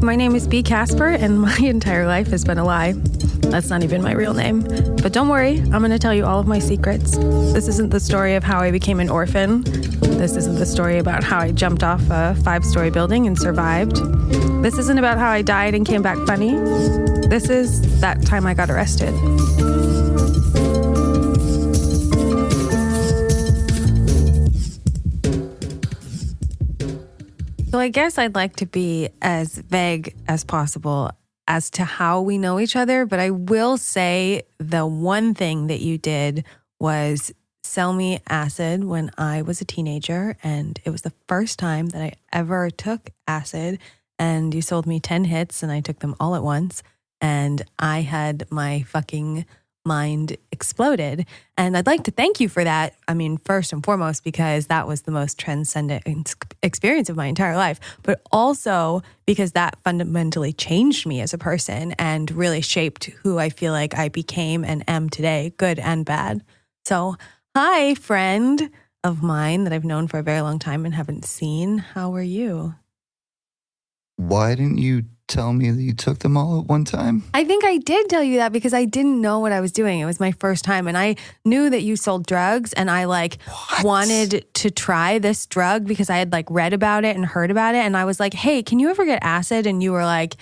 My name is B. Casper, and my entire life has been a lie. That's not even my real name. But don't worry, I'm going to tell you all of my secrets. This isn't the story of how I became an orphan. This isn't the story about how I jumped off a 5-story building and survived. This isn't about how I died and came back funny. This is that time I got arrested. So I guess I'd like to be as vague as possible as to how we know each other, but I will say the one thing that you did was sell me acid when I was a teenager, and it was the first time that I ever took acid, and you sold me 10 hits and I took them all at once, and I had my fucking mind exploded. And I'd like to thank you for that. I mean, first and foremost, because that was the most transcendent experience of my entire life, but also because that fundamentally changed me as a person and really shaped who I feel like I became and am today, good and bad. So, hi, friend of mine that I've known for a very long time and haven't seen. How are you? Why didn't you tell me that you took them all at one time? I think I did tell you that because I didn't know what I was doing. It was my first time, and I knew that you sold drugs, and I wanted to try this drug because I had read about it and heard about it, and I was like, hey, can you ever get acid? And you were like,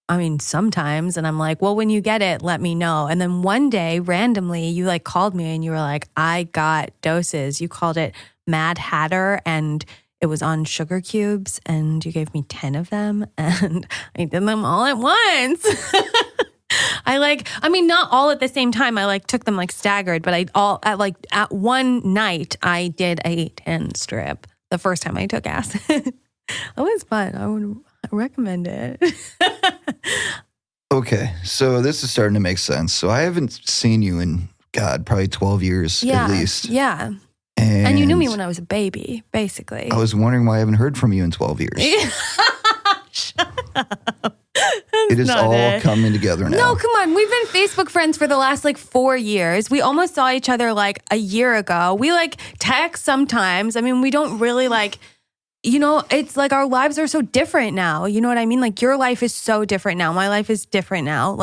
I mean, sometimes. And I'm like, well, when you get it, let me know. And then one day, randomly, you called me and you were like, I got doses. You called it Mad Hatter, and it was on sugar cubes, and you gave me 10 of them, and I did them all at once. Not all at the same time. I took them staggered, but at one night I did a 10 strip the first time I took acid. It was fun. I would recommend it. Okay, so this is starting to make sense. So I haven't seen you in, probably 12 years at least. Yeah. And you knew me when I was a baby, basically. I was wondering why I haven't heard from you in 12 years. Shut up. It is all coming together now. No, come on. We've been Facebook friends for the last 4 years. We almost saw each other a year ago. We text sometimes. I mean, we don't really it's our lives are so different now. You know what I mean? Your life is so different now. My life is different now.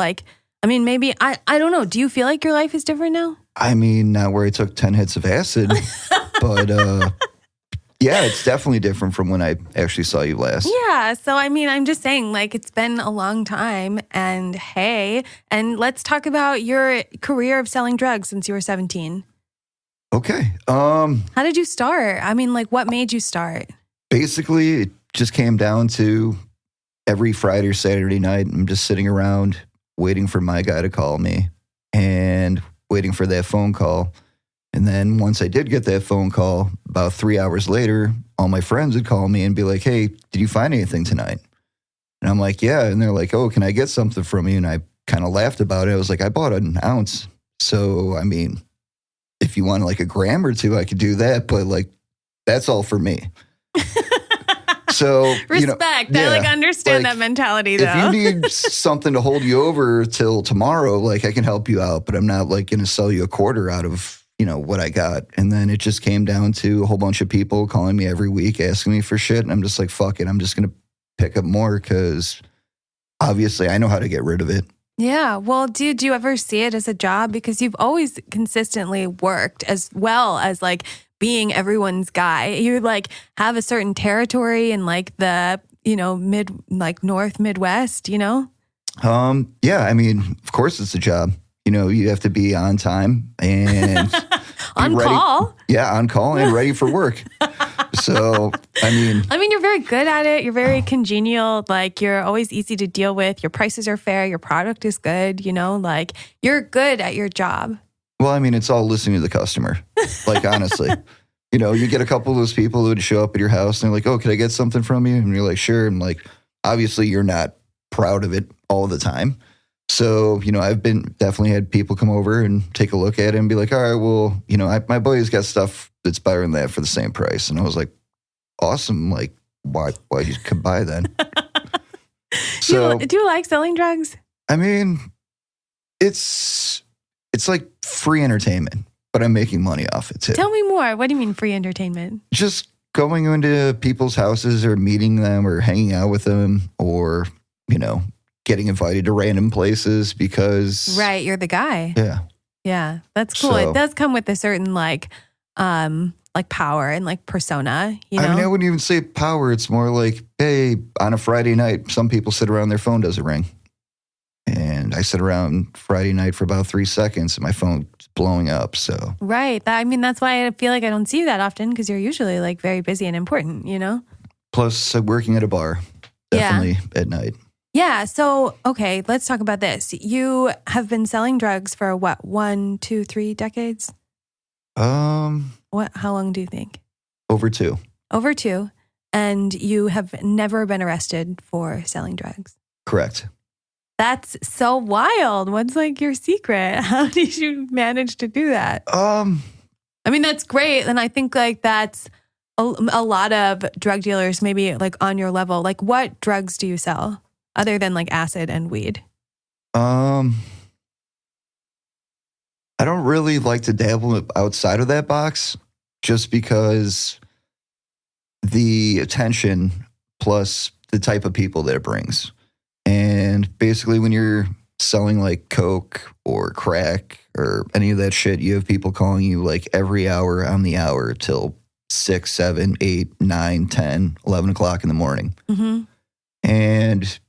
Maybe, I don't know. Do you feel like your life is different now? I mean, not where I took 10 hits of acid, but yeah, it's definitely different from when I actually saw you last. Yeah, so I'm just saying, it's been a long time, and hey, and let's talk about your career of selling drugs since you were 17. Okay. How did you start? What made you start? Basically, it just came down to every Friday or Saturday night, I'm just sitting around waiting for my guy to call me and waiting for that phone call. And then once I did get that phone call, about 3 hours later, all my friends would call me and be like, hey, did you find anything tonight? And I'm like, yeah. And they're like, oh, can I get something from you? And I kind of laughed about it. I was like, I bought an ounce. So, if you want a gram or two, I could do that. But that's all for me. So respect. I understand that mentality though. If you need something to hold you over till tomorrow, I can help you out, but I'm not going to sell you a quarter out of, what I got. And then it just came down to a whole bunch of people calling me every week, asking me for shit. And I'm just like, fuck it. I'm just going to pick up more because obviously I know how to get rid of it. Yeah. Well, do you ever see it as a job? Because you've always consistently worked as well as being everyone's guy. You have a certain territory in the, North Midwest, Yeah. Of course it's a job. You have to be on time and on call. Yeah, on call and ready for work. So, you're very good at it. You're very congenial. You're always easy to deal with. Your prices are fair. Your product is good. You're good at your job. Well, it's all listening to the customer. Honestly, you get a couple of those people who would show up at your house and they're like, oh, can I get something from you? And you're like, sure. I'm like, obviously you're not proud of it all the time. So, I've definitely had people come over and take a look at it and be like, all right, well, my buddy's got stuff that's better than that for the same price. And I was like, awesome. Why'd you come by then? So, do you like selling drugs? It's free entertainment, but I'm making money off it too. Tell me more. What do you mean free entertainment? Just going into people's houses or meeting them or hanging out with them or, getting invited to random places because Right, you're the guy. Yeah. Yeah, that's cool. So- It does come with a certain like power and like persona, I mean, I wouldn't even say power. It's more like, hey, on a Friday night, some people sit around, their phone doesn't ring. And I sit around Friday night for about 3 seconds and my phone's blowing up. So Right. That's why I feel like I don't see you that often because you're usually like very busy and important, plus working at a bar, definitely at night. Yeah. So, okay, let's talk about this. You have been selling drugs for what, 1, 2, 3 decades? How long do you think? Over 2. Over 2. And you have never been arrested for selling drugs. Correct. That's so wild. What's like your secret? How did you manage to do that? That's great. And I think like that's a lot of drug dealers maybe like on your level. Like what drugs do you sell other than like acid and weed? I don't really like to dabble outside of that box just because the attention plus the type of people that it brings. And basically when you're selling like coke or crack or any of that shit, you have people calling you like every hour on the hour till 6, 7, 8, 9, 10, 11 o'clock in the morning. Mm-hmm. And,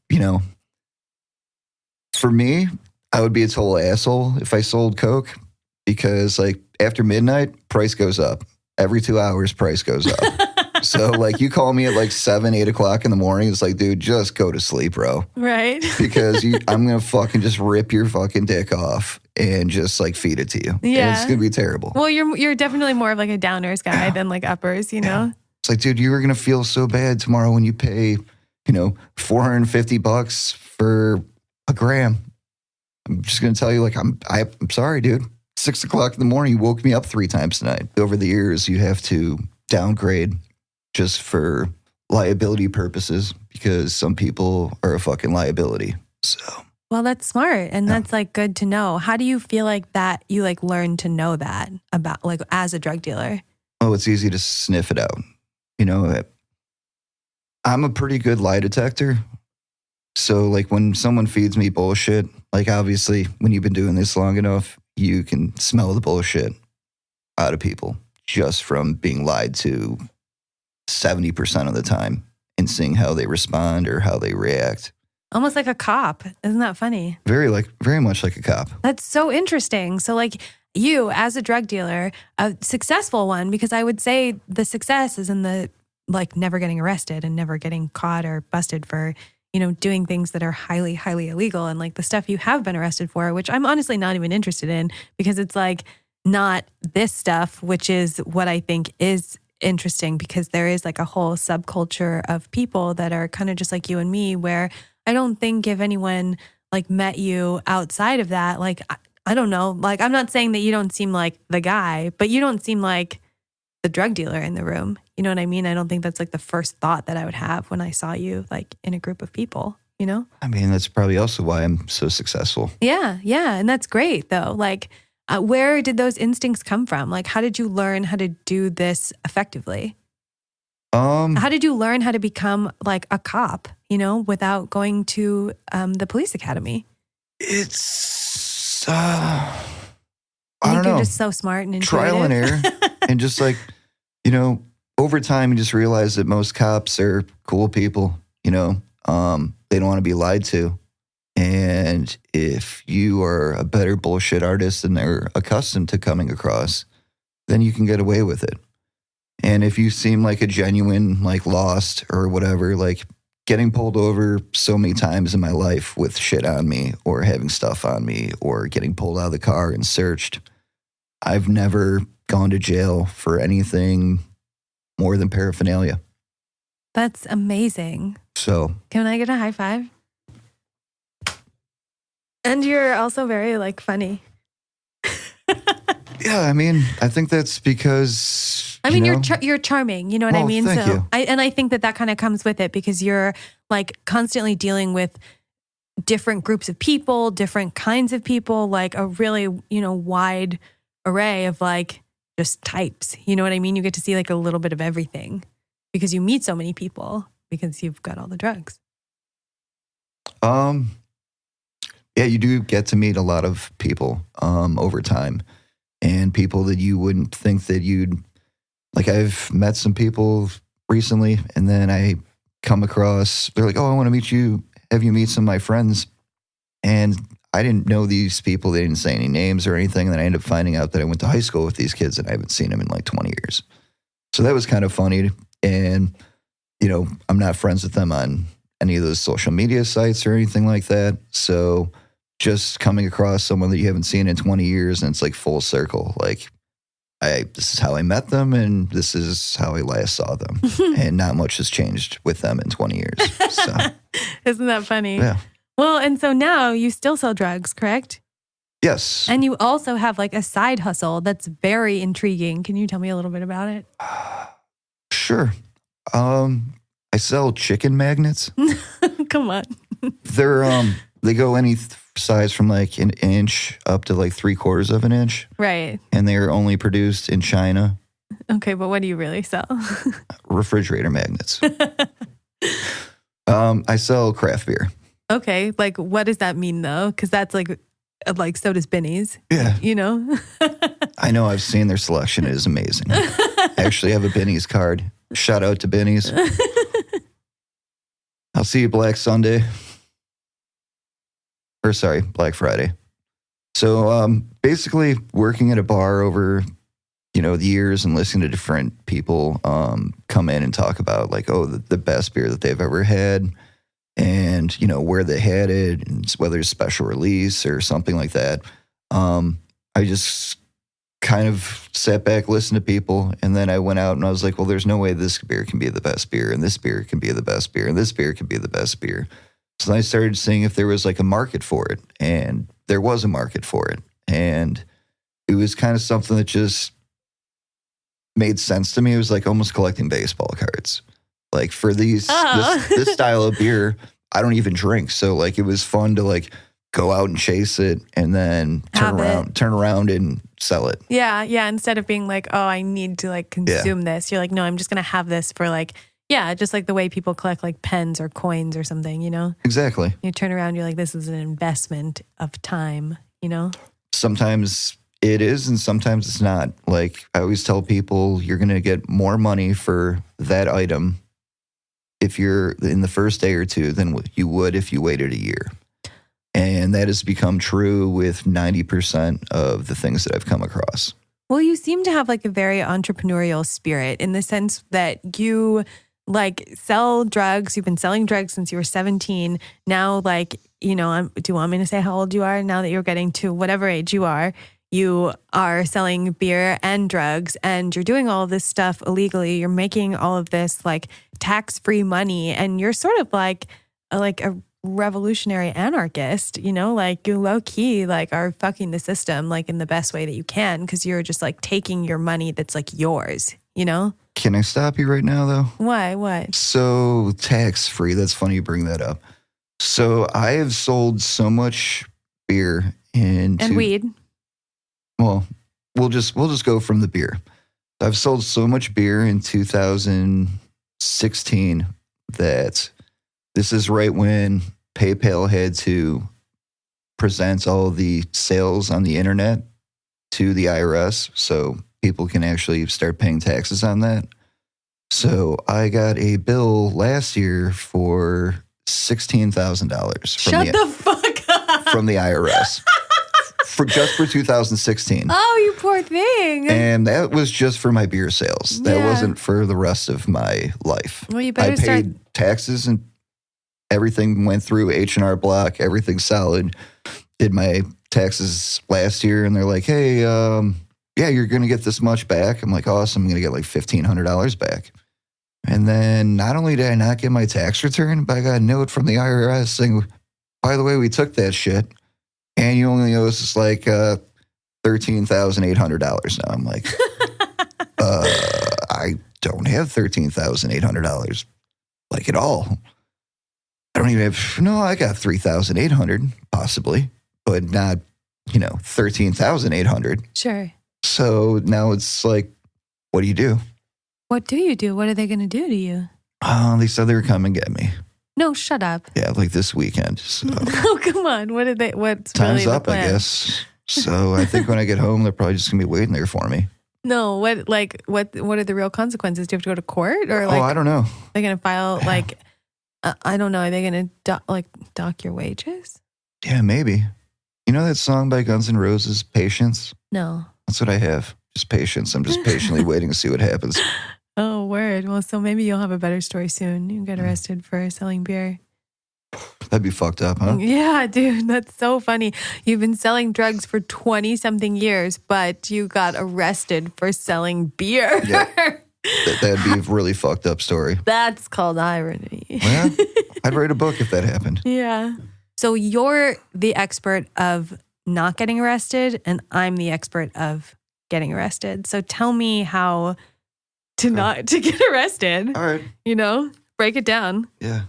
for me, I would be a total asshole if I sold coke because like after midnight, price goes up. Every 2 hours, price goes up. So like you call me at like 7, 8 o'clock in the morning. It's like, dude, just go to sleep, bro. Right. Because I'm going to fucking just rip your fucking dick off and just like feed it to you. Yeah. And it's going to be terrible. Well, you're definitely more of like a downers guy than like uppers, Yeah. It's like, dude, you are going to feel so bad tomorrow when you pay, $450 for a gram. I'm just going to tell you like, I'm sorry, dude. 6 o'clock in the morning, you woke me up 3 times tonight. Over the years, you have to downgrade just for liability purposes because some people are a fucking liability. So, well, that's smart. And that's like good to know. How do you feel like that you like learned to know that about like as a drug dealer? Oh, it's easy to sniff it out. I'm a pretty good lie detector. So like when someone feeds me bullshit, like obviously when you've been doing this long enough, you can smell the bullshit out of people just from being lied to 70% of the time and seeing how they respond or how they react. Almost like a cop. Isn't that funny? Very much like a cop. That's so interesting. So like you as a drug dealer, a successful one, because I would say the success is in the like never getting arrested and never getting caught or busted for, doing things that are highly, highly illegal. And like the stuff you have been arrested for, which I'm honestly not even interested in because it's like not this stuff, which is what I think is interesting because there is like a whole subculture of people that are kind of just like you and me where I don't think if anyone like met you outside of that, like, I don't know, like, I'm not saying that you don't seem like the guy, but you don't seem like the drug dealer in the room. You know what I mean? I don't think that's like the first thought that I would have when I saw you like in a group of people, I mean, that's probably also why I'm so successful. Yeah. Yeah. And that's great though. Like, where did those instincts come from? Like, how did you learn how to do this effectively? How did you learn how to become like a cop, without going to the police academy? It's, I don't think know. You're just so smart and intuitive. Trial and error. And just like, over time, you just realize that most cops are cool people, they don't want to be lied to. And if you are a better bullshit artist than they're accustomed to coming across, then you can get away with it. And if you seem like a genuine, like lost or whatever, like getting pulled over so many times in my life with shit on me or having stuff on me or getting pulled out of the car and searched, I've never gone to jail for anything more than paraphernalia. That's amazing. So, can I get a high five? And you're also very like funny. Yeah, I mean, I think that's because you're charming. You know what I mean? Thank you. I think that kind of comes with it because you're like constantly dealing with different groups of people, different kinds of people, like a really wide array of like just types. You know what I mean? You get to see like a little bit of everything because you meet so many people because you've got all the drugs. Um, yeah, you do get to meet a lot of people over time, and people that you wouldn't think that you'd like. I've met some people recently, and then I come across. They're like, "Oh, I want to meet you. Have you meet some of my friends?" And I didn't know these people. They didn't say any names or anything. And then I ended up finding out that I went to high school with these kids, and I haven't seen them in like 20 years. So that was kind of funny. And I'm not friends with them on any of those social media sites or anything like that. So just coming across someone that you haven't seen in 20 years, and it's like full circle. Like, this is how I met them, and this is how I last saw them. And not much has changed with them in 20 years. So, isn't that funny? Yeah. Well, and so now you still sell drugs, correct? Yes. And you also have like a side hustle that's very intriguing. Can you tell me a little bit about it? Sure. I sell chicken magnets. Come on. They go any size from like an inch up to like 3/4 of an inch. Right. And they're only produced in China. Okay, but what do you really sell? Refrigerator magnets. I sell craft beer. Okay, like what does that mean though? Because that's like so does Benny's. Yeah. I know, I've seen their selection. It is amazing. I actually have a Benny's card. Shout out to Benny's. I'll see you Black Sunday. Or sorry, Black Friday. So basically working at a bar over, the years and listening to different people come in and talk about like, the best beer that they've ever had and, where they had it and whether it's special release or something like that. I just kind of sat back, listened to people, and then I went out and I was like, well, there's no way this beer can be the best beer, and this beer can be the best beer, and this beer can be the best beer. So then I started seeing if there was like a market for it, and there was a market for it. And it was kind of something that just made sense to me. It was like almost collecting baseball cards. Like for this style of beer, I don't even drink. So like it was fun to like go out and chase it and then turn around and sell it. Yeah. Instead of being like, oh, I need to like consume this. You're like, no, I'm just going to have this for like, just like the way people collect like pens or coins or something, Exactly. You turn around, you're like, this is an investment of time, Sometimes it is and sometimes it's not. Like I always tell people, you're going to get more money for that item if you're in the first day or two than you would if you waited a year. And that has become true with 90% of the things that I've come across. Well, you seem to have like a very entrepreneurial spirit in the sense that you like sell drugs. You've been selling drugs since you were 17. Now, like, do you want me to say how old you are? Now that you're getting to whatever age you are selling beer and drugs and you're doing all of this stuff illegally. You're making all of this like tax-free money and you're sort of like a revolutionary anarchist, like you low key like are fucking the system like in the best way that you can because you're just like taking your money that's like yours, Can I stop you right now though? Why? What? So tax-free, that's funny you bring that up. So I have sold so much beer and weed. Well, we'll just go from the beer. I've sold so much beer in 2016 that this is right when PayPal had to present all the sales on the internet to the IRS so people can actually start paying taxes on that. So I got a bill last year for $16,000 from the IRS. For 2016. Oh, you poor thing. And that was just for my beer sales. Yeah. That wasn't for the rest of my life. Well, you better I paid taxes and everything went through H&R Block, everything solid. Did my taxes last year and they're like, hey, you're going to get this much back. I'm like, awesome. I'm going to get like $1,500 back. And then not only did I not get my tax return, but I got a note from the IRS saying, by the way, we took that shit. And you only owe us like $13,800 now. I'm like, I don't have $13,800 like at all. I don't even have, I got 3,800 possibly, but not, 13,800. Sure. So now it's like, what do you do? What do you do? What are they going to do to you? They said they were coming get me. No, shut up. Yeah, like this weekend. So. Oh, come on. What's Time's really up, the plan? I guess. So I think when I get home, they're probably just going to be waiting there for me. No, what are the real consequences? Do you have to go to court or like? Oh, I don't know. They're going to file like, I don't know. Are they going to dock your wages? Yeah, maybe. You know that song by Guns N' Roses, Patience? No. That's what I have. Just patience. I'm just patiently waiting to see what happens. Oh, word. Well, so maybe you'll have a better story soon. You get arrested for selling beer. That'd be fucked up, huh? Yeah, dude, that's so funny. You've been selling drugs for 20-something years, but you got arrested for selling beer. Yeah. That'd be a really fucked up story. That's called irony. Well, I'd write a book if that happened. Yeah. So you're the expert of not getting arrested, and I'm the expert of getting arrested. So tell me how to not to get arrested. All right. You know, break it down. Yeah.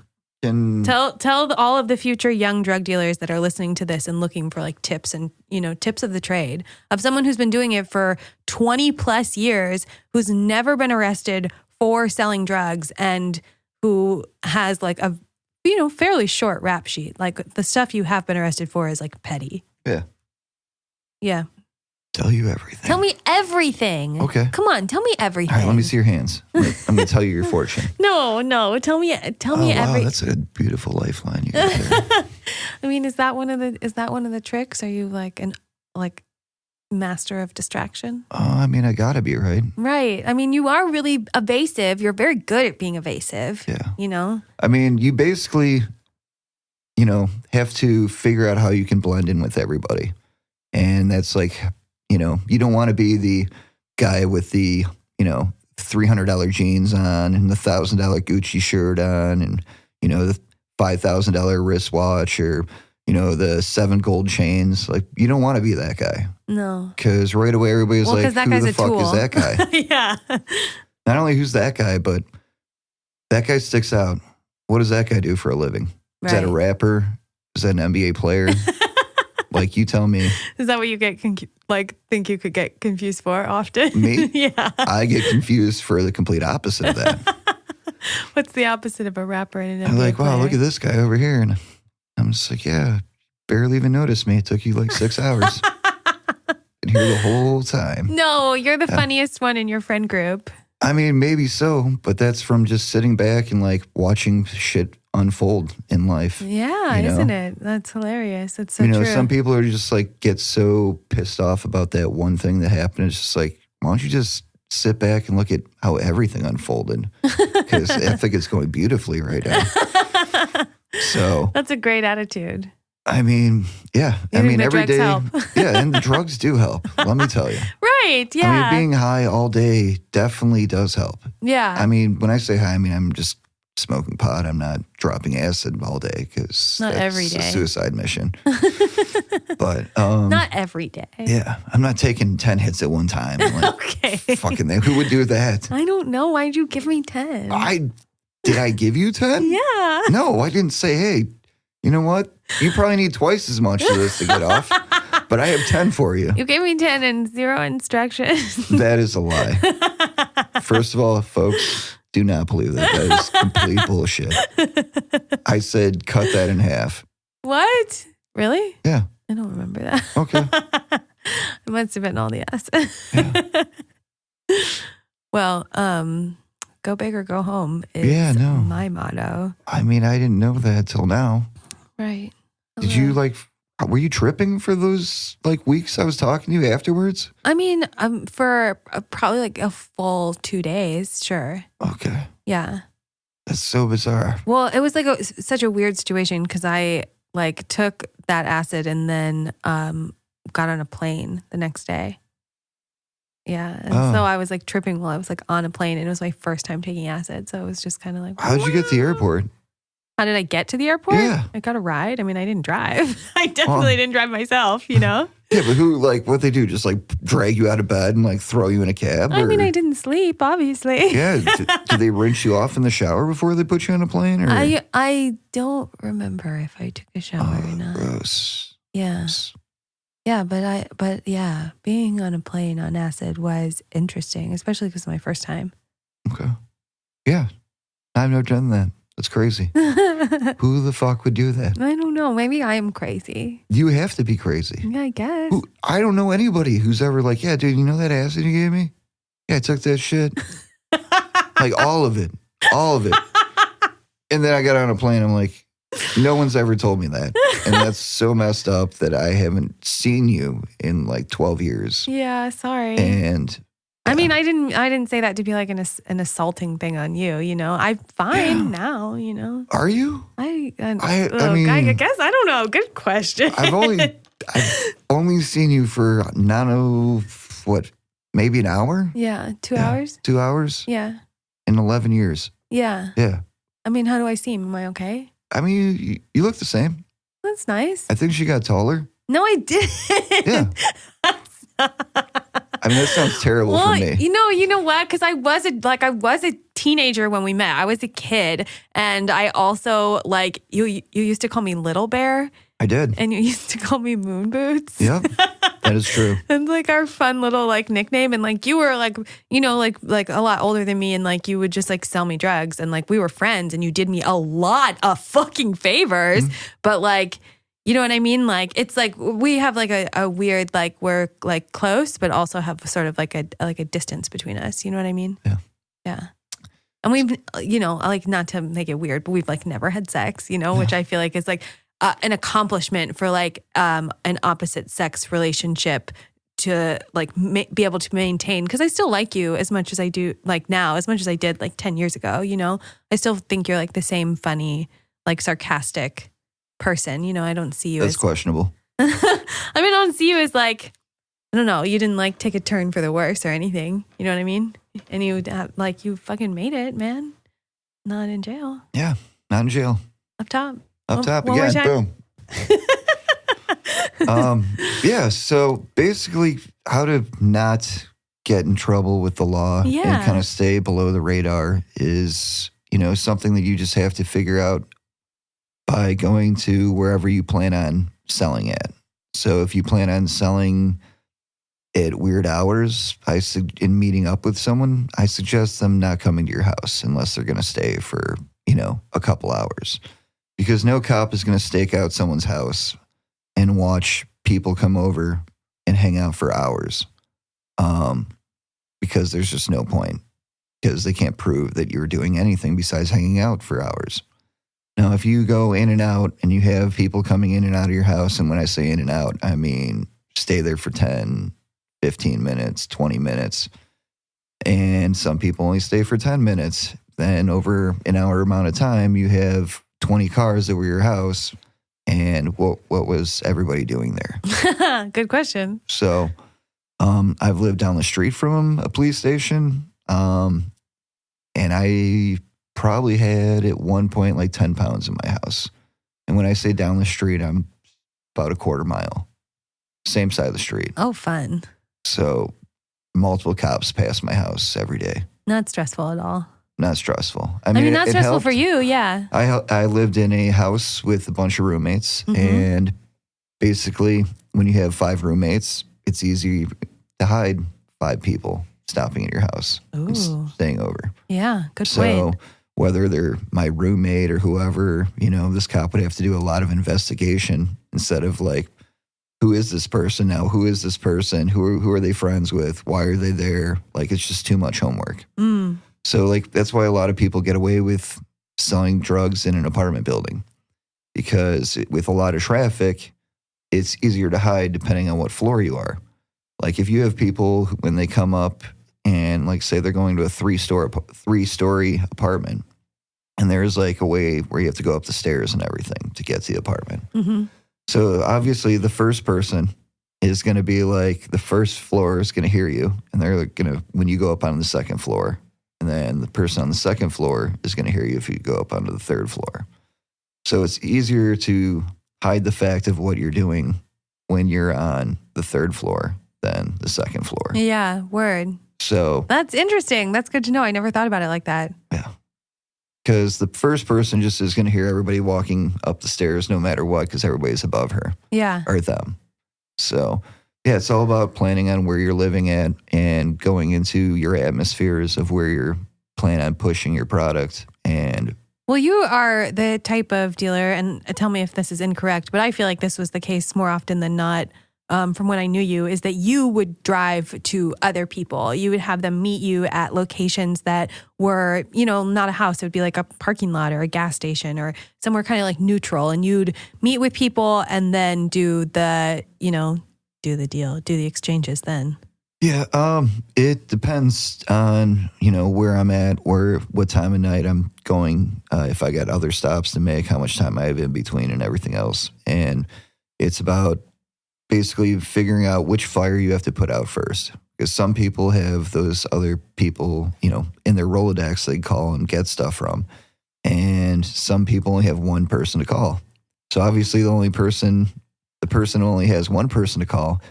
Tell all of the future young drug dealers that are listening to this and looking for like tips and, tips of the trade of someone who's been doing it for 20 plus years, who's never been arrested for selling drugs and who has like a, fairly short rap sheet. Like the stuff you have been arrested for is like petty. Yeah. Yeah. Tell you everything. Tell me everything. Okay. Come on, tell me everything. All right, let me see your hands. I'm going to tell you your fortune. No. Tell me wow, everything. That's a beautiful lifeline you got there. I mean, is that one of the tricks? Are you like master of distraction? Oh, I mean, I got to be, right? Right. I mean, you are really evasive. You're very good at being evasive. Yeah. I mean, you basically, have to figure out how you can blend in with everybody. And that's like, you don't want to be the guy with the, $300 jeans on and the $1,000 Gucci shirt on and, the $5,000 wristwatch or, the 7 gold chains. Like, you don't want to be that guy. No. Because right away everybody's like, who the fuck tool. is that guy? Yeah. Not only who's that guy, but that guy sticks out. What does that guy do for a living? Is that a rapper? Is that an NBA player? Like, you tell me. Is that what you get think you could get confused for often? Me? Yeah. I get confused for the complete opposite of that. What's the opposite of a rapper and an NBA I'm like, player? wow, look at this guy over here. And I'm just like, yeah, barely even noticed me. It took you like 6 hours. And here the whole time. No, you're the funniest one in your friend group. I mean, maybe so, but that's from just sitting back and like watching shit unfold in life. Yeah, isn't it? That's hilarious. It's so true. Some people are just like get so pissed off about that one thing that happened. It's just like, why don't you just sit back and look at how everything unfolded? Because I think it's going beautifully right now. So that's a great attitude. I mean, yeah. I mean, every day. Yeah, and the drugs do help. Let me tell you. Right, yeah. I mean, being high all day definitely does help. Yeah. I mean, when I say high, I mean, I'm just smoking pot. I'm not dropping acid all day because that's every day. A suicide mission. But not every day. Yeah, I'm not taking 10 hits at one time. Like, okay. Fucking who would do that? I don't know. Why did you give me 10? Did I give you 10? Yeah. No, I didn't say, hey, you know what? You probably need twice as much of this to get off. But I have 10 for you. You gave me 10 and 0 instructions. That is a lie. First of all, folks, do not believe that. That is complete bullshit. I said cut that in half. What? Really? Yeah. I don't remember that. Okay. It must have been all the S. Yeah. Well, go big or go home is my motto. I mean, I didn't know that till now. Right. Did you were you tripping for those weeks I was talking to you afterwards? I mean, for probably like a full 2 days, sure. Okay. Yeah. That's so bizarre. Well, it was such a weird situation because I took that acid and then got on a plane the next day. Yeah. And so I was tripping while I was on a plane, and it was my first time taking acid. So it was just kind of like, how'd you get to the airport? How did I get to the airport? Yeah. I got a ride. I mean, I didn't drive. I definitely didn't drive myself, Yeah, but who, what they do? Just drag you out of bed and throw you in a cab? I mean, I didn't sleep, obviously. Yeah. Did they rinse you off in the shower before they put you on a plane? Or? I don't remember if I took a shower or not. Gross. Yeah. Gross. Yeah, but yeah, being on a plane on acid was interesting, especially because it's my first time. Okay. Yeah. I've never done that. That's crazy. Who the fuck would do that? I don't know. Maybe I am crazy. You have to be crazy. Yeah, I guess. I don't know anybody who's ever like, yeah, dude, you know that acid you gave me? Yeah, I took that shit. Like all of it. And then I got on a plane. I'm like, no one's ever told me that. And that's so messed up that I haven't seen you in like 12 years. Yeah, sorry. And I mean, I didn't say that to be like an assaulting thing on you, you know. I'm fine now, you know. Are you? I mean, I guess I don't know. Good question. I've only seen you for maybe an hour? Yeah, 2 hours. 2 hours? Yeah. In 11 years. Yeah. Yeah. I mean, how do I seem? Am I okay? I mean, you look the same. That's nice. I think she got taller. No, I didn't. Yeah. I mean, that sounds terrible for me. You know what? Because I was a teenager when we met. I was a kid, and I also you used to call me Little Bear. I did, and you used to call me Moon Boots. Yep, that is true. And our fun little nickname, and you were a lot older than me, and you would just sell me drugs, and we were friends, and you did me a lot of fucking favors, but you know what I mean? It's we have a weird, we're close, but also have sort of a distance between us. You know what I mean? Yeah. Yeah. And we've, not to make it weird, but we've never had sex, which I feel like is an accomplishment for an opposite sex relationship to be able to maintain. Cause I still like you as much as I do now, as much as I did 10 years ago, I still think you're the same funny, sarcastic person. I don't see you That's as questionable. I mean, I don't see you as I don't know, you didn't take a turn for the worse or anything. You know what I mean? And you you fucking made it, man. Not in jail. Yeah, not in jail. Up top. Up top again. Boom. Yeah. So basically, how to not get in trouble with the law and kind of stay below the radar is, something that you just have to figure out by going to wherever you plan on selling at. So if you plan on selling at weird hours, in meeting up with someone, I suggest them not coming to your house unless they're going to stay for, a couple hours. Because no cop is going to stake out someone's house and watch people come over and hang out for hours. Because there's just no point. Because they can't prove that you're doing anything besides hanging out for hours. Now, if you go in and out and you have people coming in and out of your house, and when I say in and out, I mean stay there for 10, 15 minutes, 20 minutes, and some people only stay for 10 minutes, then over an hour amount of time, you have 20 cars over your house, and what was everybody doing there? Good question. So I've lived down the street from a police station, and I probably had at one point 10 pounds in my house. And when I say down the street, I'm about a quarter mile. Same side of the street. Oh, fun. So multiple cops pass my house every day. Not stressful at all. Not stressful. I mean not stressful for you, yeah. I lived in a house with a bunch of roommates. And basically, when you have 5 roommates, it's easy to hide 5 people stopping at your house and staying over. Yeah, good point. So whether they're my roommate or whoever, this cop would have to do a lot of investigation instead of who is this person now? Who is this person? Who are they friends with? Why are they there? It's just too much homework. So that's why a lot of people get away with selling drugs in an apartment building, because with a lot of traffic, it's easier to hide depending on what floor you are. If you have people when they come up and say they're going to a 3-story apartment, and there's a way where you have to go up the stairs and everything to get to the apartment. So obviously the first person is going to be the first floor is going to hear you, and they're going to, when you go up on the second floor, and then the person on the second floor is going to hear you if you go up onto the third floor. So it's easier to hide the fact of what you're doing when you're on the third floor than the second floor. Yeah, word. So that's interesting. That's good to know. I never thought about it like that. Yeah. Because the first person just is going to hear everybody walking up the stairs no matter what, because everybody's above her. Yeah. Or them. So, yeah, it's all about planning on where you're living at and going into your atmospheres of where you're planning on pushing your product and Well, you are the type of dealer, and tell me if this is incorrect, but I feel like this was the case more often than not from when I knew you, is that you would drive to other people. You would have them meet you at locations that were, not a house. It would be like a parking lot or a gas station or somewhere kind of like neutral. And you'd meet with people and then do the deal, do the exchanges then. Yeah, it depends on, where I'm at or what time of night I'm going, if I got other stops to make, how much time I have in between and everything else. And it's about basically figuring out which fire you have to put out first. Because some people have those other people, in their Rolodex they call and get stuff from. And some people only have one person to call. So obviously the person who only has one person to call,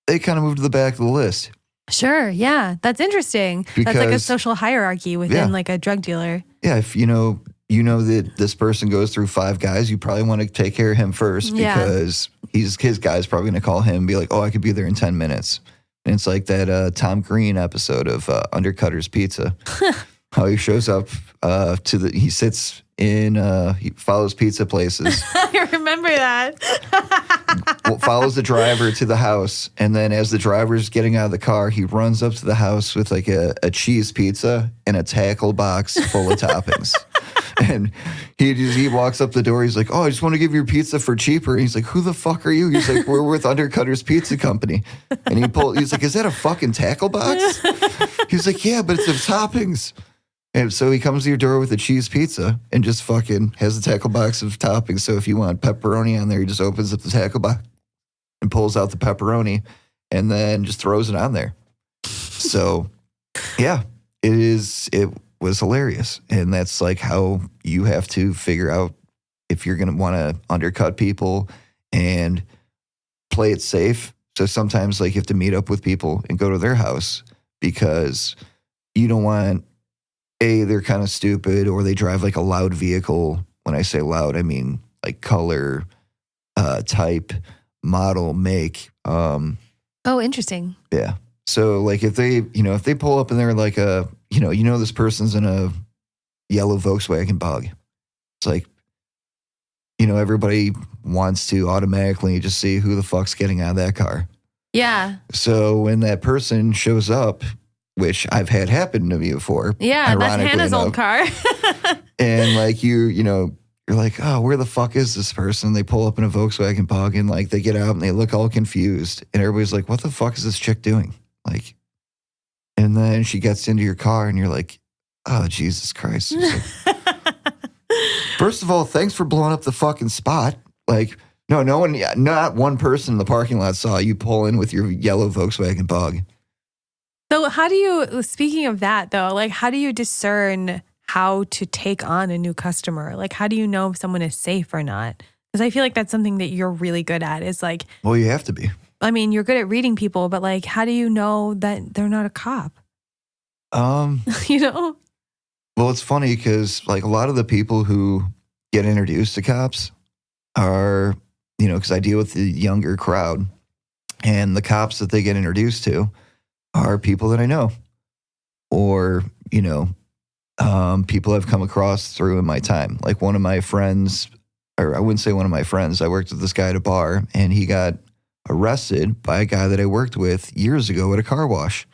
they kind of move to the back of the list. Sure. Yeah. That's interesting. That's like a social hierarchy within like a drug dealer. Yeah. If you know that this person goes through 5 guys, you probably want to take care of him first because his guy's probably going to call him and be like, oh, I could be there in 10 minutes. And it's like that Tom Green episode of Undercutter's Pizza. How he shows up he sits in, he follows pizza places. I remember that. Follows the driver to the house. And then as the driver's getting out of the car, he runs up to the house with like a cheese pizza and a tackle box full of toppings. And he walks up the door. He's like, oh, I just want to give you your pizza for cheaper. And he's like, who the fuck are you? He's like, we're with Undercutter's Pizza Company. And he's like, is that a fucking tackle box? He's like, yeah, but it's of toppings. And so he comes to your door with a cheese pizza and just fucking has the tackle box of toppings. So if you want pepperoni on there, he just opens up the tackle box and pulls out the pepperoni and then just throws it on there. So, yeah, it was hilarious. And that's like how you have to figure out if you're going to want to undercut people and play it safe. So sometimes like you have to meet up with people and go to their house because you don't want... they're kind of stupid or they drive like a loud vehicle. When I say loud, I mean like color, type, model, make. Oh, interesting. Yeah. So like if they pull up and they're like this person's in a yellow Volkswagen Bug. It's like, everybody wants to automatically just see who the fuck's getting out of that car. Yeah. So when that person shows up, which I've had happen to me before. Yeah, that's Hannah's old car. And like you're like, oh, where the fuck is this person? They pull up in a Volkswagen Bug and like they get out and they look all confused. And everybody's like, what the fuck is this chick doing? Like, and then she gets into your car and you're like, oh, Jesus Christ. Like, first of all, thanks for blowing up the fucking spot. Like, no one, not one person in the parking lot saw you pull in with your yellow Volkswagen Bug. So speaking of that though, like how do you discern how to take on a new customer? Like how do you know if someone is safe or not? Because I feel like that's something that you're really good at is like... Well, you have to be. I mean, you're good at reading people, but like how do you know that they're not a cop? Well, it's funny because like a lot of the people who get introduced to cops are, because I deal with the younger crowd and the cops that they get introduced to are people that I know or, people I've come across through in my time. Like one of my friends, or I wouldn't say one of my friends, I worked with this guy at a bar and he got arrested by a guy that I worked with years ago at a car wash.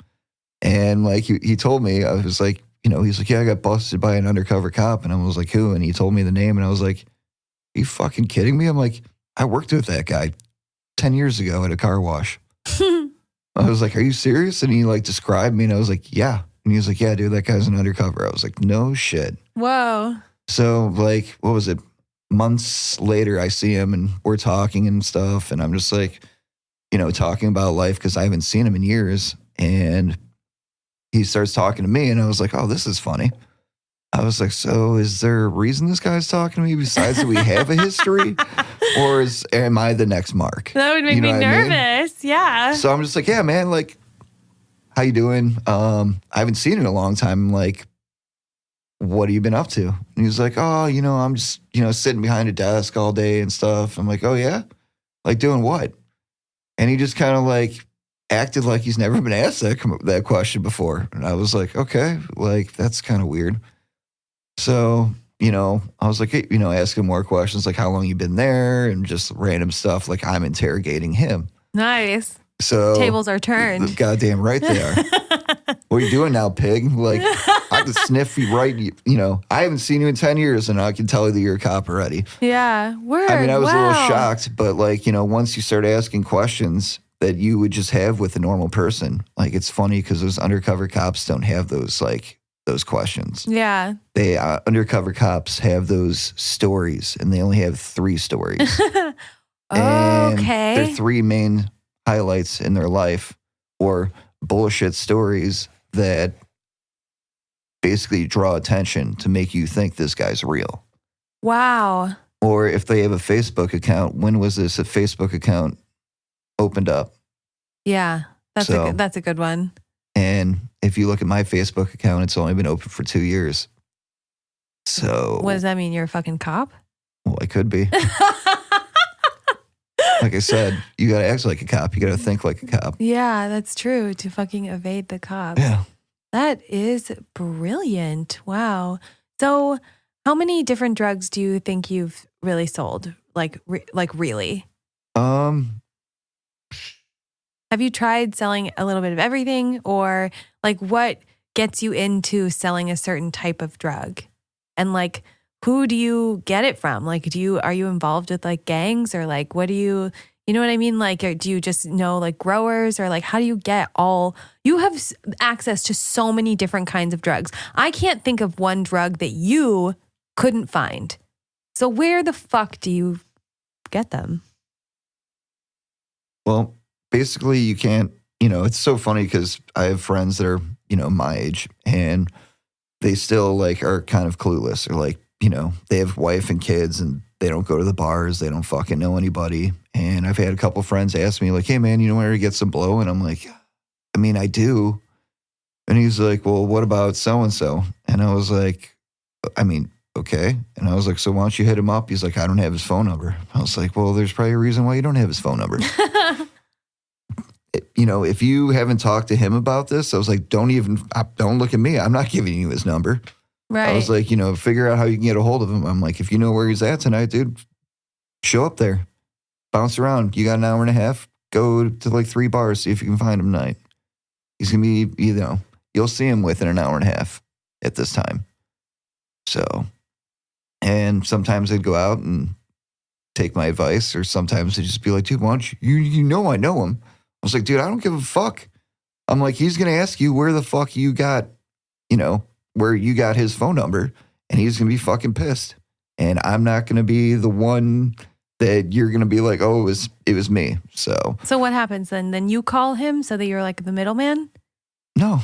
And like he told me, I was like, he's like, yeah, I got busted by an undercover cop. And I was like, who? And he told me the name and I was like, are you fucking kidding me? I'm like, I worked with that guy 10 years ago at a car wash. I was like, are you serious? And he like described me and I was like, yeah. And he was like, yeah, dude, that guy's an undercover. I was like, no shit. Whoa. So like, what was it? Months later, I see him and we're talking and stuff. And I'm just like, talking about life because I haven't seen him in years. And he starts talking to me and I was like, oh, this is funny. I was like, so is there a reason this guy's talking to me besides that we have a history? Or am I the next Mark? That would make me nervous. Yeah. So I'm just like, yeah, man, like, how you doing? I haven't seen you in a long time. Like, what have you been up to? And he was like, oh, I'm just, sitting behind a desk all day and stuff. I'm like, oh, yeah? Like, doing what? And he just kind of like acted like he's never been asked that question before. And I was like, okay, like, that's kind of weird. So I was like, hey, asking more questions like how long you been there and just random stuff. Like I'm interrogating him. Nice. So tables are turned. Goddamn right they are. What are you doing now, pig? Like I can sniff you right. I haven't seen you in 10 years and I can tell you that you're a cop already. Yeah. Word. I mean, I was a Wow. little shocked, but like, once you start asking questions that you would just have with a normal person, like it's funny because those undercover cops don't have those questions. Yeah. They undercover cops have those stories and they only have 3 stories. And Okay. their 3 main highlights in their life or bullshit stories that basically draw attention to make you think this guy's real. Wow. Or if they have a Facebook account, when was this a Facebook account opened up? Yeah. That's a good one. And if you look at my Facebook account, it's only been open for 2 years. So What does that mean? You're a fucking cop? well, I could be. Like I said, you got to act like a cop. You got to think like a cop. Yeah, that's true. To fucking evade the cops. Yeah. That is brilliant. Wow. So, how many different drugs do you think you've really sold? Like really? Have you tried selling a little bit of everything, or like what gets you into selling a certain type of drug? And like, who do you get it from? Like, are you involved with like gangs or like, what do you know what I mean? Like, do you just know like growers or like, how do you get you have access to so many different kinds of drugs. I can't think of one drug that you couldn't find. So where the fuck do you get them? Well, basically you can't, it's so funny because I have friends that are, my age and they still like are kind of clueless or like, they have wife and kids and they don't go to the bars. They don't fucking know anybody. And I've had a couple friends ask me like, hey man, you know where to get some blow? And I'm like, I mean, I do. And he's like, well, what about so-and-so? And I was like, I mean, okay. And I was like, so why don't you hit him up? He's like, I don't have his phone number. I was like, well, there's probably a reason why you don't have his phone number. If you haven't talked to him about this, I was like, don't look at me. I'm not giving you his number. Right. I was like, figure out how you can get a hold of him. I'm like, if you know where he's at tonight, dude, show up there, bounce around. You got an hour and a half, go to like 3 bars, see if you can find him tonight. He's going to be, you'll see him within an hour and a half at this time. So, and sometimes they'd go out and take my advice, or sometimes they'd just be like, dude, why don't I know him. I was like, dude, I don't give a fuck. I'm like, he's going to ask you where the fuck you got, where you got his phone number, and he's going to be fucking pissed. And I'm not going to be the one that you're going to be like, oh, it was me. So what happens then? Then you call him so that you're like the middleman? No.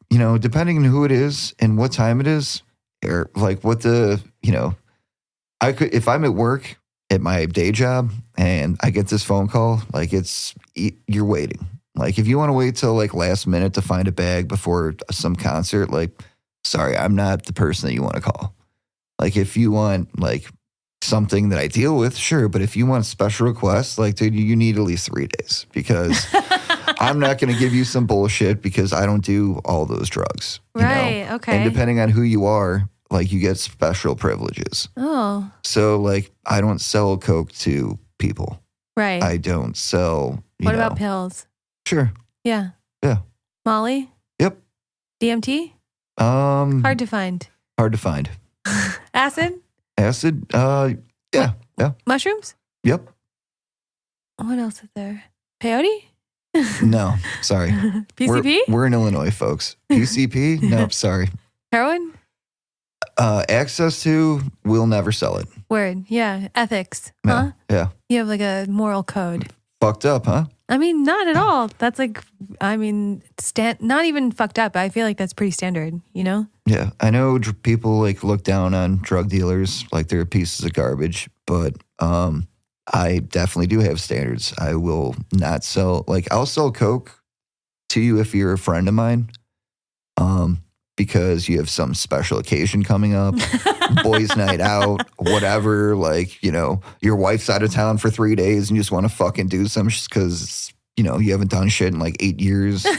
Depending on who it is and what time it is, or like what I could, if I'm at work at my day job and I get this phone call, like you're waiting. Like if you want to wait till like last minute to find a bag before some concert, like, sorry, I'm not the person that you want to call. Like if you want like something that I deal with, sure. But if you want special requests, like, dude, you need at least 3 days because I'm not going to give you some bullshit because I don't do all those drugs. Right. Okay. And depending on who you are, like you get special privileges. Oh. So like I don't sell coke to people. Right. I don't sell. What about pills? Sure. Yeah. Yeah. Molly? Yep. DMT? Hard to find. Hard to find. Acid? Acid? Yeah. Yeah. Mushrooms? Yep. What else is there? Peyote? No, sorry. PCP? We're in Illinois, folks. PCP? No, sorry. Heroin? Access to, we'll never sell it. Word. Yeah. Ethics. Huh? Yeah. You have like a moral code. Fucked up, huh? I mean, not at all. That's like, not even fucked up. I feel like that's pretty standard, Yeah. I know people like look down on drug dealers like they're pieces of garbage, but I definitely do have standards. I will not sell, I'll sell coke to you if you're a friend of mine. Because you have some special occasion coming up, boys' night out, whatever, your wife's out of town for 3 days and you just want to fucking do some because, you haven't done shit in 8 years. You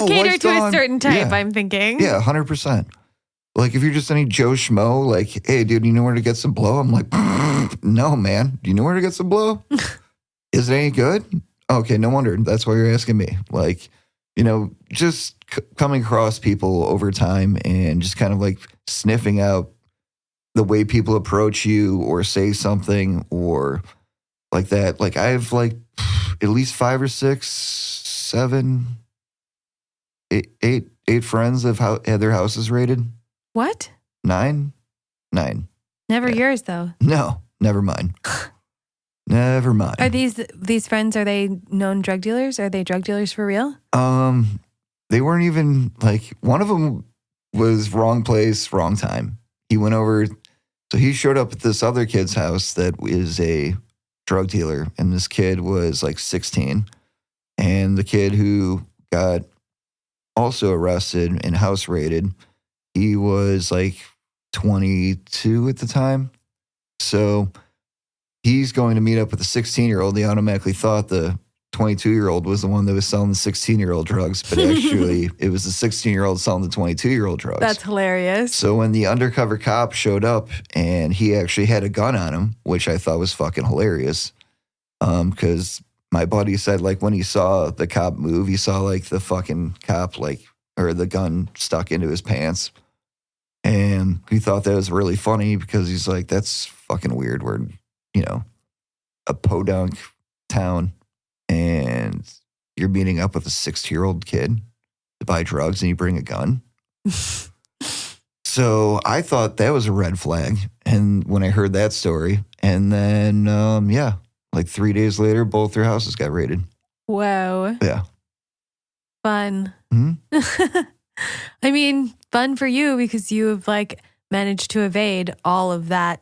cater to a certain type, Yeah. I'm thinking. Yeah, 100%. Like, if you're just any Joe Schmo, like, hey, dude, you know where to get some blow? I'm like, no, man. Do you know where to get some blow? Is it any good? Okay, no wonder. That's why you're asking me. Like, just coming across people over time and just kind of like sniffing out the way people approach you or say something or like that. Like, I have like at least 5 or 6, 7, 8 friends that have had their houses raided. What? 9. Never yours, though. No, never mind. Never mind. Are these friends, are they known drug dealers? Are they drug dealers for real? They weren't even like, one of them was wrong place, wrong time. He went over, so he showed up at this other kid's house that is a drug dealer, and this kid was like 16. And the kid who got also arrested and house raided, he was like 22 at the time. So he's going to meet up with the 16-year-old. They automatically thought the 22-year-old was the one that was selling the 16-year-old drugs, but actually it was the 16-year-old selling the 22-year-old drugs. That's hilarious. So when the undercover cop showed up and he actually had a gun on him, which I thought was fucking hilarious, because my buddy said, like, when he saw the cop move, he saw like the fucking cop, like, or the gun stuck into his pants. And he thought that was really funny because he's like, that's fucking weird. We're, a podunk town and you're meeting up with a 6-year-old kid to buy drugs and you bring a gun. So I thought that was a red flag. And when I heard that story, and then, like 3 days later, both their houses got raided. Whoa. Yeah. Fun. Mm-hmm. I mean, fun for you because you have like managed to evade all of that,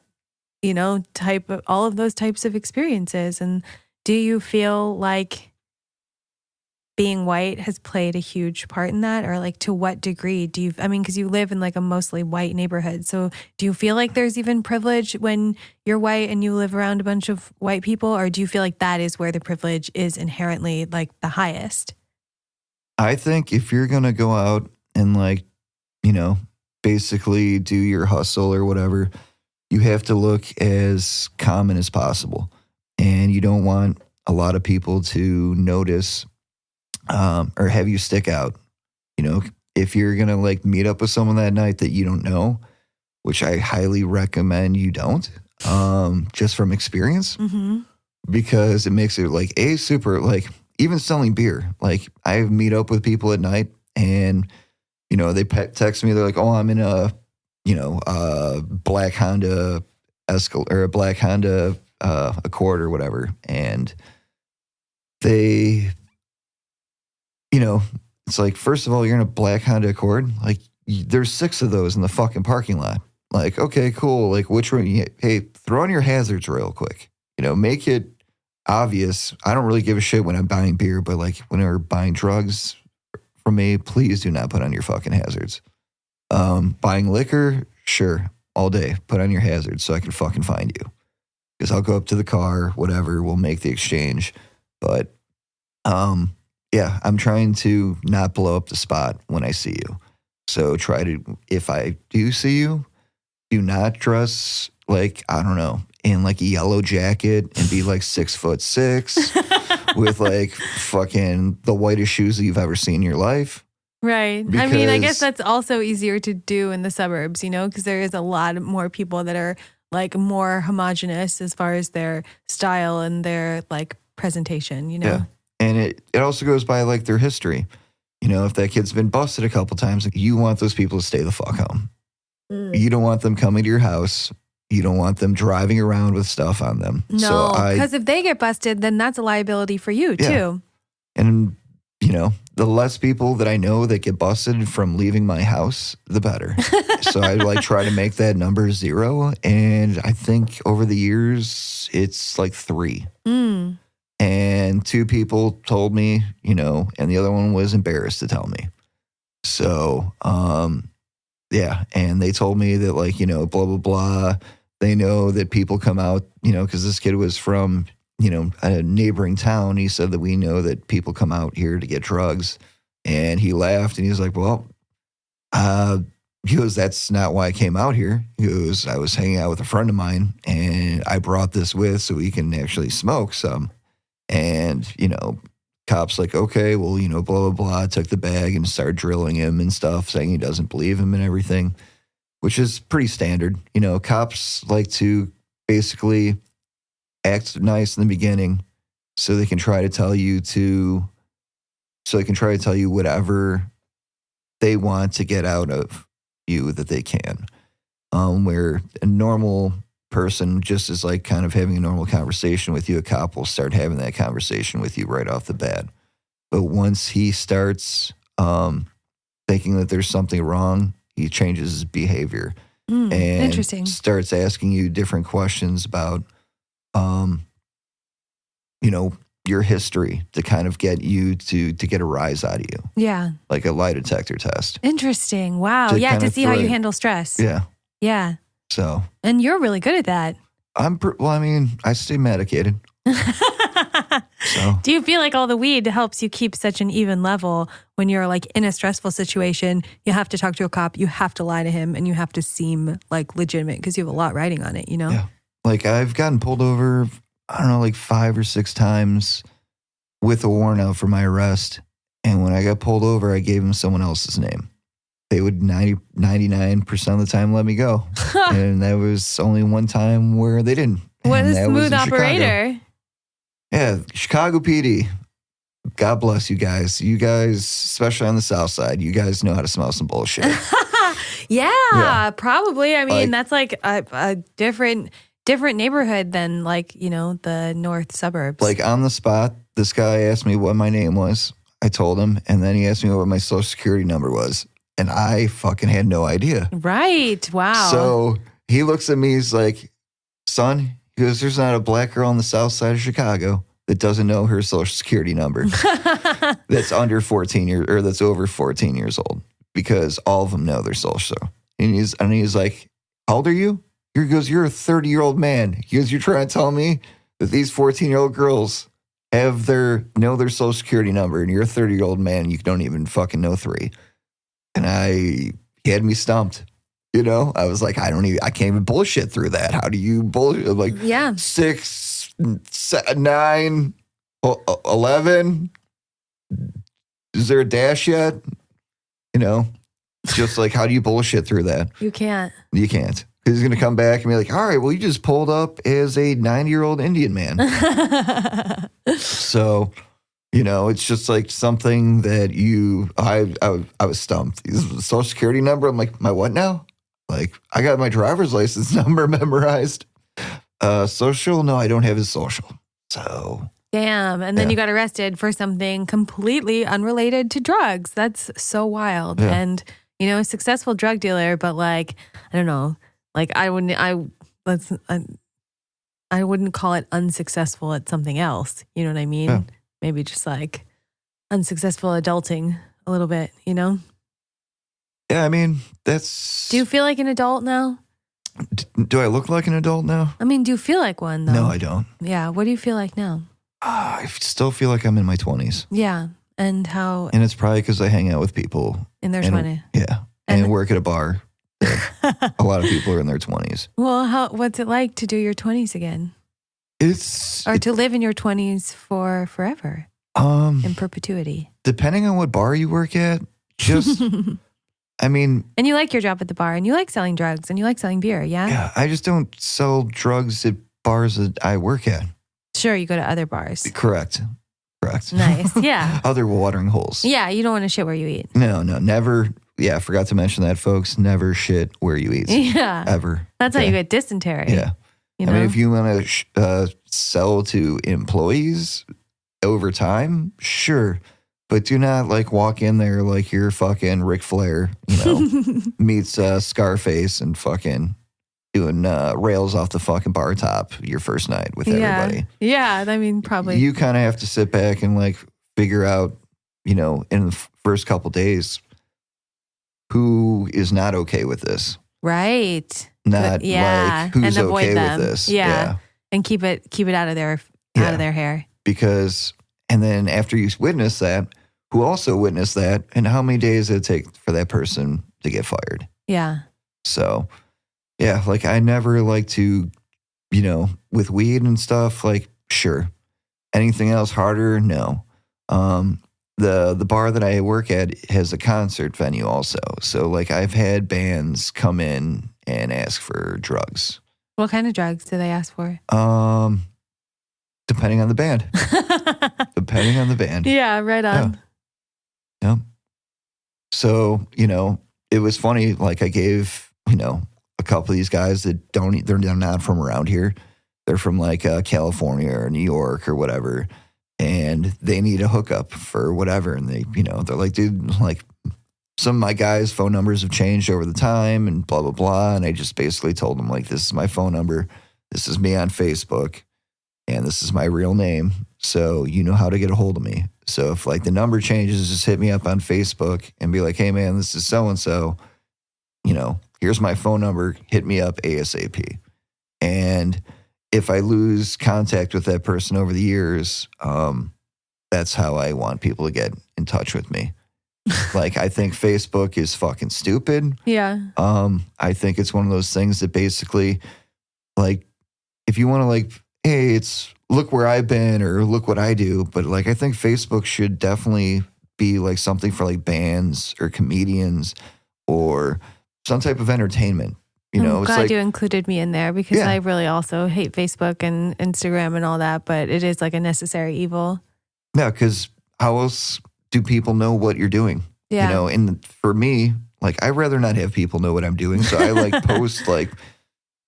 all of those types of experiences. And do you feel like being white has played a huge part in that? Or like to what degree do you, because you live in like a mostly white neighborhood. So do you feel like there's even privilege when you're white and you live around a bunch of white people? Or do you feel like that is where the privilege is inherently like the highest? I think if you're going to go out and like, basically do your hustle or whatever, you have to look as common as possible. And you don't want a lot of people to notice or have you stick out. If you're going to like meet up with someone that night that you don't know, which I highly recommend you don't, just from experience, because it makes it like super, like even selling beer. Like I meet up with people at night and, they text me. They're like, oh, I'm in a, black Honda or a black Honda Accord or whatever. And they, it's like, first of all, you're in a black Honda Accord. Like there's 6 of those in the fucking parking lot. Like, okay, cool. Like which one? Hey, throw on your hazards real quick. Make it obvious. I don't really give a shit when I'm buying beer, but like when we're buying drugs from me, please do not put on your fucking hazards. Buying liquor, sure, all day. Put on your hazards so I can fucking find you. Because I'll go up to the car, whatever, we'll make the exchange. But I'm trying to not blow up the spot when I see you. So if I do see you, do not dress like, I don't know, in like a yellow jacket and be like 6'6" with like fucking the whitest shoes that you've ever seen in your life. Right. I guess that's also easier to do in the suburbs, because there is a lot more people that are like more homogenous as far as their style and their like presentation, Yeah. And it also goes by like their history. If that kid's been busted a couple times, you want those people to stay the fuck home. You don't want them coming to your house. You don't want them driving around with stuff on them. No, because if they get busted, then that's a liability for you too. And, the less people that I know that get busted from leaving my house, the better. So I like try to make that number 0. And I think over the years, it's like 3. And 2 people told me, and the other one was embarrassed to tell me. So, and they told me that like, blah, blah, blah. They know that people come out, because this kid was from, a neighboring town. He said that we know that people come out here to get drugs. And he laughed and he was like, well, He goes, that's not why I came out here. He goes, I was hanging out with a friend of mine and I brought this with so we can actually smoke some. And, cops like, okay, well, blah, blah, blah, took the bag and started drilling him and stuff, saying he doesn't believe him and everything, which is pretty standard. Cops like to basically act nice in the beginning so they can try to tell you whatever they want to get out of you that they can. Where a normal person just is like kind of having a normal conversation with you, a cop will start having that conversation with you right off the bat. But once he starts thinking that there's something wrong, he changes his behavior and Interesting. starts asking you different questions about, your history to kind of get you to get a rise out of you. Yeah. Like a lie detector test. Interesting. Wow. To see how you handle stress. Yeah. Yeah. So. And you're really good at that. I stay medicated. So. Do you feel like all the weed helps you keep such an even level when you're like in a stressful situation? You have to talk to a cop, you have to lie to him, and you have to seem like legitimate because you have a lot riding on it, Yeah. Like I've gotten pulled over, I don't know, like 5 or 6 times with a warrant out for my arrest. And when I got pulled over, I gave them someone else's name. They would 99% of the time let me go. And that was only one time where they didn't. What a smooth Chicago. operator. Yeah, Chicago PD. God bless you guys. You guys, especially on the South Side, you guys know how to smell some bullshit. Yeah, probably. I mean, Like- that's like a different neighborhood than like, the north suburbs. Like on the spot, this guy asked me what my name was. I told him, and then he asked me what my social security number was. And I fucking had no idea. Right. Wow. So he looks at me, he's like, son, he goes, there's not a black girl on the south side of Chicago that doesn't know her social security number that's under 14 years or that's over 14 years old, because all of them know their social. And he's like, how old are you? He goes, you're a 30-year-old man. He goes, you're trying to tell me that these 14-year-old girls know their social security number, and you're a 30-year-old man, and you don't even fucking know 3. And he had me stumped. I was like, I can't even bullshit through that. How do you bullshit? Like, 6, 9, 11. Is there a dash yet? Just like, how do you bullshit through that? You can't. You can't. He's going to come back and be like, all right, well, you just pulled up as a 90-year-old Indian man. So, it's just like something that I was stumped. Social security number. I'm like, my what now? Like, I got my driver's license number memorized. Social? No, I don't have his social. So. Damn. And then you got arrested for something completely unrelated to drugs. That's so wild. Yeah. And, a successful drug dealer, but like, I don't know, like I wouldn't call it unsuccessful at something else. You know what I mean? Yeah. Maybe just like unsuccessful adulting a little bit, Yeah, I mean, that's... Do you feel like an adult now? Do I look like an adult now? I mean, do you feel like one though? No, I don't. Yeah. What do you feel like now? I still feel like I'm in my 20s. Yeah. And how? And it's probably because I hang out with people. In their 20s. Yeah. And work at a bar. A lot of people are in their 20s. Well, what's it like to do your 20s again? To live in your 20s for forever? In perpetuity? Depending on what bar you work at, just... I mean... And you like your job at the bar, and you like selling drugs, and you like selling beer, yeah? Yeah, I just don't sell drugs at bars that I work at. Sure, you go to other bars. Correct. Nice, yeah. Other watering holes. Yeah, you don't want to shit where you eat. No, never. Yeah, I forgot to mention that, folks. Never shit where you eat. Yeah. Ever. That's how you get dysentery. Yeah. I mean, if you want to sell to employees over time, sure. But do not like walk in there like you're fucking Ric Flair, meets Scarface and fucking doing rails off the fucking bar top your first night with everybody. Yeah, I mean, probably. You kind of have to sit back and like figure out, in the first couple days, who is not okay with this. Right. Not like who's and avoid okay them. with this. Yeah. And keep it out of their hair. Because, and then after you witness that, who also witnessed that, and how many days did it take for that person to get fired? Yeah. So, yeah, like I never like to, with weed and stuff, like, sure. Anything else harder? No. The bar that I work at has a concert venue also. So, like, I've had bands come in and ask for drugs. What kind of drugs do they ask for? Depending on the band. Depending on the band. Yeah, right on. Yeah. So, it was funny. Like I gave, a couple of these guys that they're not from around here. They're from like California or New York or whatever. And they need a hookup for whatever. And they, they're like, dude, like some of my guys' phone numbers have changed over the time and blah, blah, blah. And I just basically told them like, this is my phone number. This is me on Facebook. And this is my real name. So you know how to get a hold of me. So if like the number changes, just hit me up on Facebook and be like, hey man, this is so-and-so, here's my phone number, hit me up ASAP. And if I lose contact with that person over the years, that's how I want people to get in touch with me. Like, I think Facebook is fucking stupid. Yeah. I think it's one of those things that basically, like, if you want to like, hey, it's look where I've been or look what I do. But like, I think Facebook should definitely be like something for like bands or comedians or some type of entertainment. I'm it's glad like, you included me in there because I really also hate Facebook and Instagram and all that, but it is like a necessary evil. Yeah, because how else do people know what you're doing? Yeah. And for me, like, I'd rather not have people know what I'm doing. So I like post like,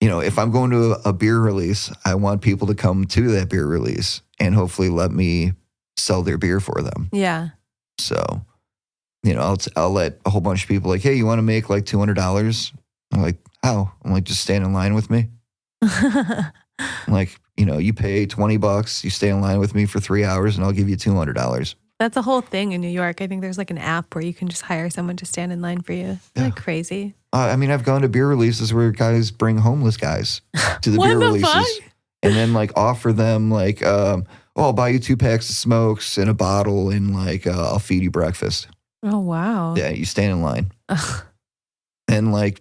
if I'm going to a beer release, I want people to come to that beer release and hopefully let me sell their beer for them. Yeah. So, I'll let a whole bunch of people like, hey, you want to make like $200? I'm like, how? I'm like, just stand in line with me. I'm like, you pay $20, you stay in line with me for 3 hours and I'll give you $200. That's a whole thing in New York. I think there's like an app where you can just hire someone to stand in line for you. Yeah. Like crazy. I've gone to beer releases where guys bring homeless guys to the beer releases. Fuck? And then like offer them like, I'll buy you 2 packs of smokes and a bottle and like, I'll feed you breakfast. Oh, wow. Yeah, you stand in line. And like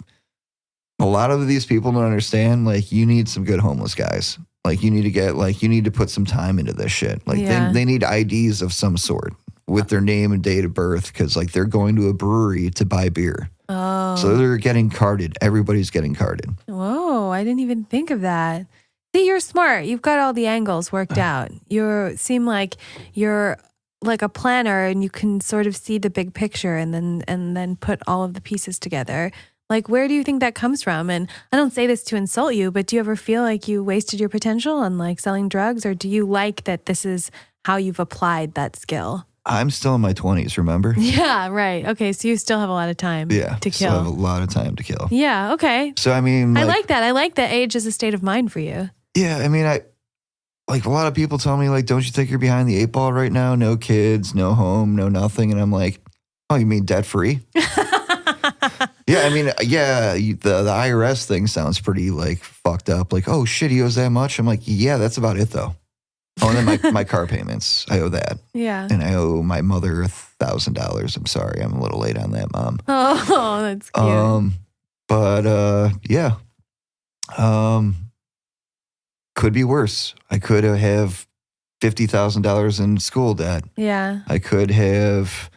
a lot of these people don't understand, like you need some good homeless guys. Like you need to put some time into this shit. Like they need IDs of some sort with their name and date of birth because like they're going to a brewery to buy beer. Oh. So they're getting carded. Everybody's getting carded. Whoa, I didn't even think of that. See, you're smart. You've got all the angles worked out. You seem like you're like a planner and you can sort of see the big picture and then put all of the pieces together. Like, where do you think that comes from? And I don't say this to insult you, but do you ever feel like you wasted your potential on like selling drugs? Or do you like that this is how you've applied that skill? I'm still in my 20s, remember? Yeah, right. Okay, so you still have a lot of time to kill. Still have a lot of time to kill. Yeah, okay. So, I mean... I like that. I like that age as a state of mind for you. Yeah, I mean, like a lot of people tell me, like, don't you think you're behind the 8 ball right now? No kids, no home, no nothing. And I'm like, oh, you mean debt-free? Yeah, I mean, the IRS thing sounds pretty, like, fucked up. Like, oh, shit, he owes that much? I'm like, yeah, that's about it, though. Oh, and then my car payments, I owe that. Yeah. And I owe my mother $1,000. I'm sorry, I'm a little late on that, Mom. Oh, that's cute. But, yeah. Could be worse. I could have $50,000 in school debt. Yeah. I could have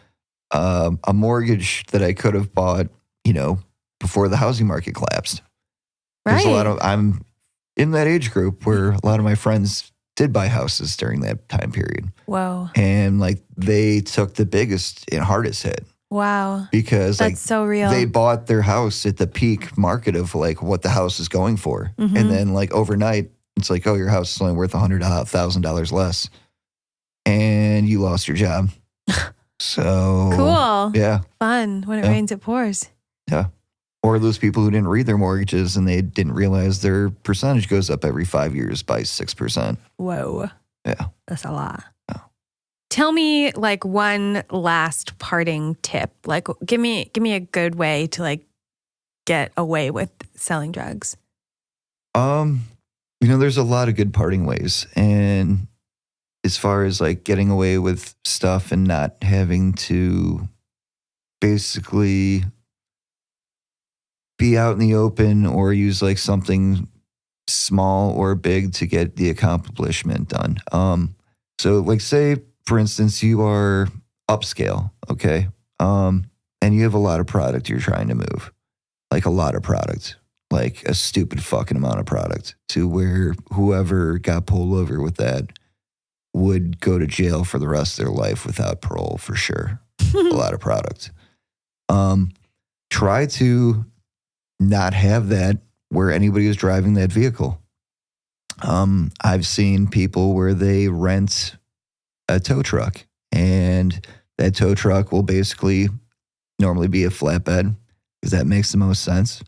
a mortgage that I could have bought, before the housing market collapsed. Right. I'm in that age group where a lot of my friends did buy houses during that time period. Whoa. And like they took the biggest and hardest hit. Wow. Because that's so real. They bought their house at the peak market of like what the house is going for. Mm-hmm. And then like overnight, it's like, oh, your house is only worth $100,000 less. And you lost your job. So cool. Yeah. Fun. When it rains, it pours. Yeah. Or those people who didn't read their mortgages and they didn't realize their percentage goes up every 5 years by 6%. Whoa. Yeah. That's a lot. Yeah. Tell me like one last parting tip. Like give me a good way to like get away with selling drugs. There's a lot of good parting ways. And as far as like getting away with stuff and not having to basically be out in the open or use like something small or big to get the accomplishment done. So like say, for instance, you are upscale, okay? And you have a lot of product you're trying to move, like a lot of product, like a stupid fucking amount of product to where whoever got pulled over with that would go to jail for the rest of their life without parole for sure. A lot of product. Try to not have that where anybody is driving that vehicle. I've seen people where they rent a tow truck, and that tow truck will basically normally be a flatbed because that makes the most sense.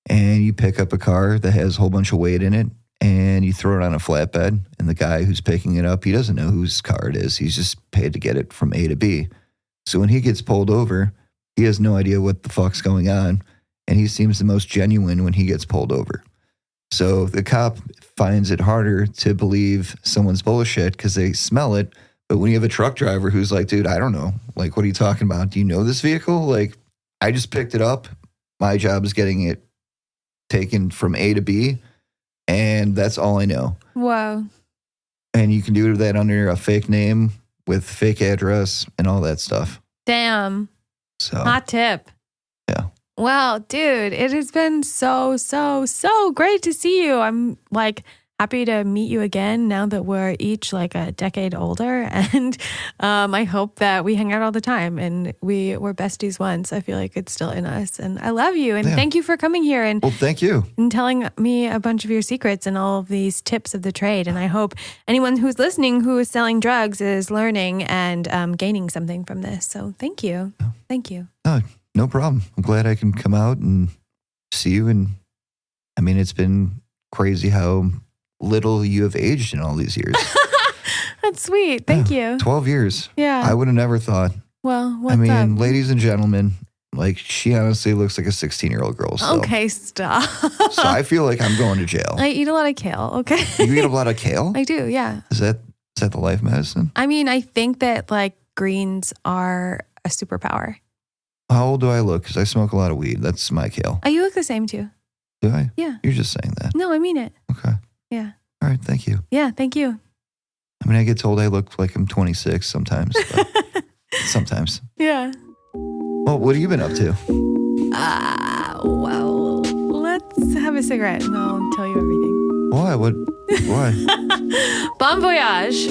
And you pick up a car that has a whole bunch of weight in it and you throw it on a flatbed, and the guy who's picking it up, he doesn't know whose car it is. He's just paid to get it from A to B. So when he gets pulled over, he has no idea what the fuck's going on, and he seems the most genuine when he gets pulled over. So the cop finds it harder to believe someone's bullshit because they smell it. But when you have a truck driver who's like, dude, I don't know. Like, what are you talking about? Do you know this vehicle? Like, I just picked it up. My job is getting it taken from A to B, and that's all I know. Wow. And you can do that under a fake name with fake address and all that stuff. Damn. So hot tip. Yeah. Well, dude, it has been so great to see you. I'm like happy to meet you again now that we're each like a decade older. And I hope that we hang out all the time, and we were besties once. I feel like it's still in us, and I love you. And thank you for coming here and, well, thank you. And telling me a bunch of your secrets and all of these tips of the trade. And I hope anyone who's listening who is selling drugs is learning and gaining something from this. So thank you. Thank you. No problem. I'm glad I can come out and see you. And I mean, it's been crazy how little you have aged in all these years. That's sweet. Thank you. 12 years. Yeah. I would have never thought. Well, what's I mean, up? ladies and gentlemen, like she honestly looks like a 16-year-old girl. So. Okay, stop. So I feel like I'm going to jail. I eat a lot of kale. Okay. You eat a lot of kale? I do. Yeah. Is that the life medicine? I mean, I think that like greens are a superpower. How old do I look? Because I smoke a lot of weed. That's my kale. Oh, you look the same too. Do I? Yeah. You're just saying that. No, I mean it. Okay. Yeah. All right. Thank you. Yeah. Thank you. I mean, I get told I look like I'm 26 sometimes. But sometimes. Yeah. Well, what have you been up to? Well, let's have a cigarette and I'll tell you everything. Why? Why? Bon voyage.